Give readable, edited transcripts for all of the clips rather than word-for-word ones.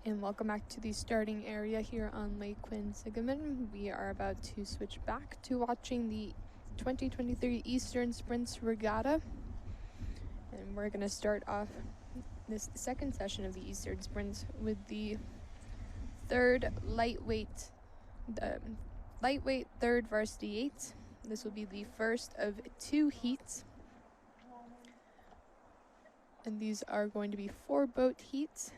And welcome back to the starting area here on Lake Quinsigamon. We are about to switch back to watching the 2023 Eastern Sprints Regatta. And we're going to start off this second session of the Eastern Sprints with the third lightweight third varsity 8. This will be the first of 2 heats. And these are going to be 4 boat heats.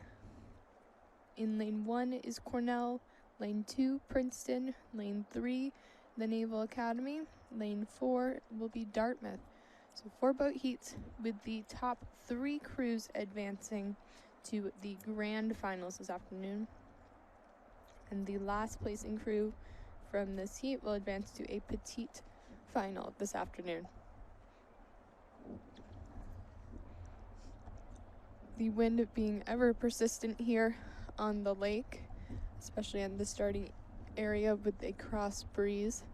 In lane 1 is Cornell, lane 2, Princeton, lane 3, the Naval Academy, lane 4 will be Dartmouth. So 4 boat heats with the top 3 crews advancing to the grand finals this afternoon. And the last placing crew from this heat will advance to a petite final this afternoon. The wind being ever persistent here on the lake, especially in the starting area with a cross breeze.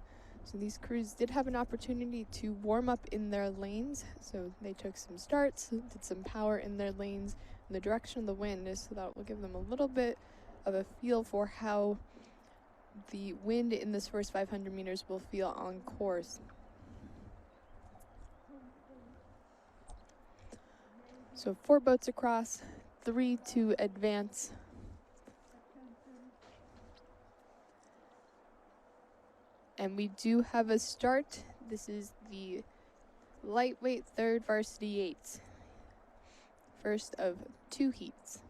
So these crews did have an opportunity to warm up in their lanes. So they took some starts, did some power in their lanes in the direction of the wind, so that will give them a little bit of a feel for how the wind in this first 500 meters will feel on course. So 4 boats across, 3 to advance. And we do have a start. This is the lightweight third varsity 8. First of 2 heats.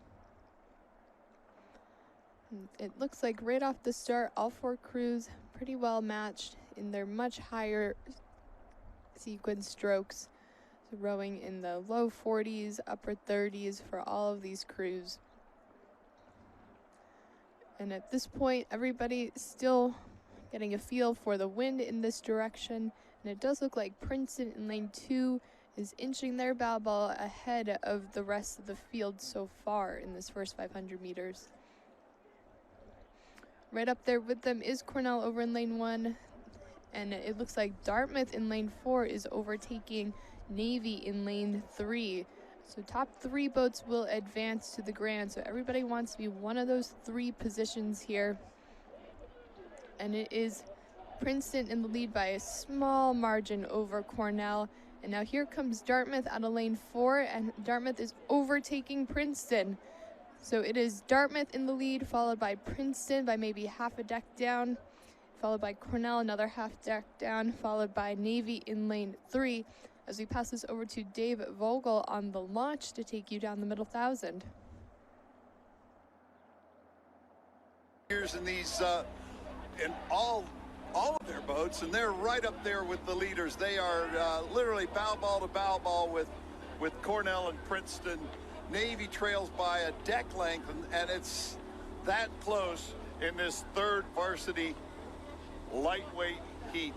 It looks like right off the start, all 4 crews pretty well matched in their much higher sequence strokes. So rowing in the low 40s, upper 30s for all of these crews. And at this point, everybody still getting a feel for the wind in this direction, and it does look like Princeton in lane 2 is inching their bow ball ahead of the rest of the field so far in this first 500 meters. Right up there with them is Cornell over in lane 1, and it looks like Dartmouth in lane 4 is overtaking Navy in lane 3. So top 3 boats will advance to the grand, so everybody wants to be one of those 3 positions here. And it is Princeton in the lead by a small margin over Cornell. And now here comes Dartmouth out of lane 4, and Dartmouth is overtaking Princeton. So it is Dartmouth in the lead, followed by Princeton by maybe half a deck down, followed by Cornell another half deck down, followed by Navy in lane 3. As we pass this over to Dave Vogel on the launch to take you down the middle 1,000. Here's in these in all of their boats, and they're right up there with the leaders. They are literally bow ball to bow ball with Cornell and Princeton. Navy trails by a deck length, and it's that close in this third varsity lightweight heat.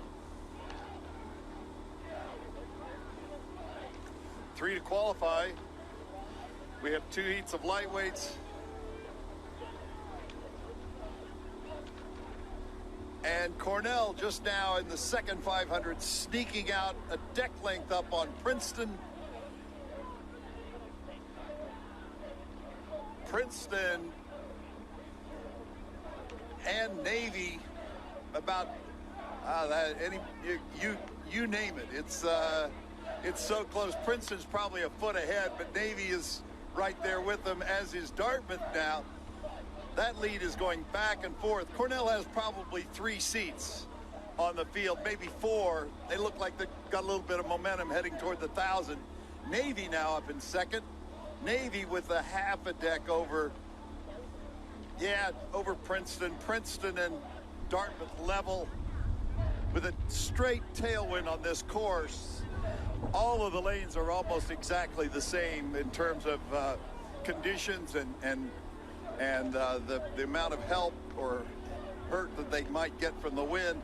3 to qualify. We have 2 heats of lightweights. And Cornell just now in the second 500, sneaking out a deck length up on Princeton. Princeton and Navy about you name it. It's so close. Princeton's probably a foot ahead, but Navy is right there with them, as is Dartmouth now. That lead is going back and forth. Cornell has probably 3 seats on the field, maybe 4. They look like they've got a little bit of momentum heading toward the 1,000. Navy now up in second. Navy with a half a deck over Princeton. Princeton and Dartmouth level with a straight tailwind on this course. All of the lanes are almost exactly the same in terms of conditions and the amount of help or hurt that they might get from the wind.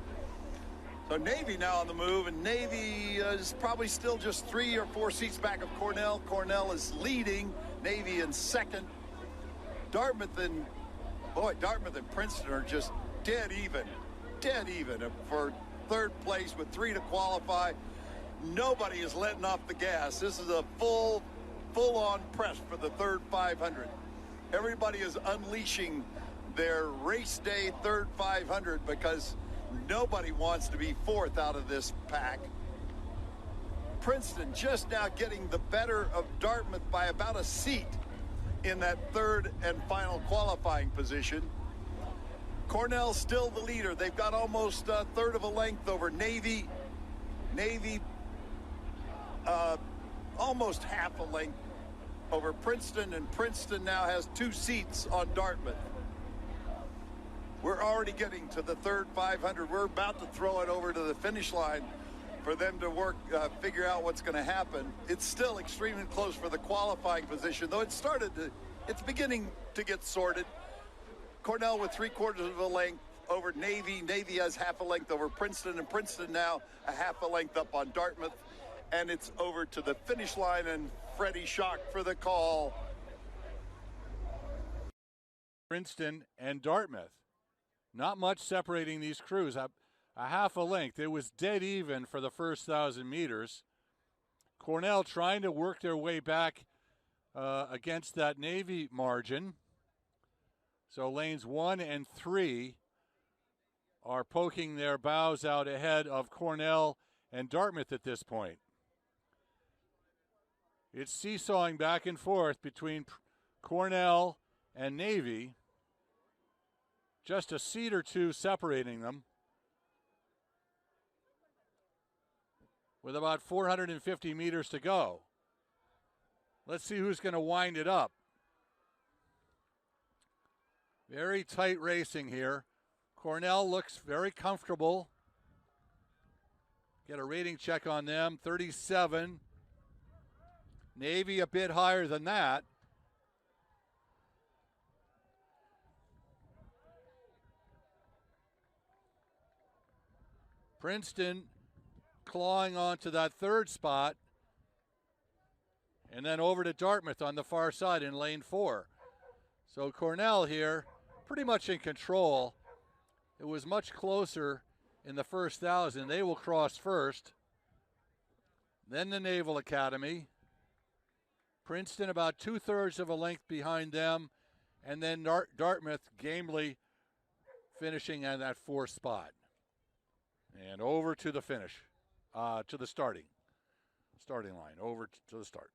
So Navy now on the move, and Navy is probably still just 3 or 4 seats back of Cornell. Cornell is leading, Navy in second. Dartmouth and Princeton are just dead even for third place with 3 to qualify. Nobody is letting off the gas. This is a full-on press for the third 500. Everybody is unleashing their race day third 500 because nobody wants to be fourth out of this pack. Princeton just now getting the better of Dartmouth by about a seat in that third and final qualifying position. Cornell still the leader. They've got almost a third of a length over Navy. Navy almost half a length over Princeton, and Princeton now has 2 seats on Dartmouth. We're already getting to the third 500. We're about to throw it over to the finish line for them to work, figure out what's going to happen. It's still extremely close for the qualifying position, though it's beginning to get sorted. Cornell with 3/4 of a length over Navy. Navy has half a length over Princeton, and Princeton now a half a length up on Dartmouth. And it's over to the finish line, and Freddie Schock for the call. Princeton and Dartmouth. Not much separating these crews. A half a length. It was dead even for the first 1,000 meters. Cornell trying to work their way back against that Navy margin. So lanes 1 and 3 are poking their bows out ahead of Cornell and Dartmouth at this point. It's seesawing back and forth between Cornell and Navy. Just a seat or two separating them. With about 450 meters to go. Let's see who's going to wind it up. Very tight racing here. Cornell looks very comfortable. Get a rating check on them, 37. Navy a bit higher than that. Princeton clawing onto that third spot. And then over to Dartmouth on the far side in lane 4. So Cornell here pretty much in control. It was much closer in the first 1,000. They will cross first. Then the Naval Academy. Princeton about 2/3 of a length behind them. And then Dartmouth gamely finishing on that 4th spot. And over to the finish, to the starting line, over to the start.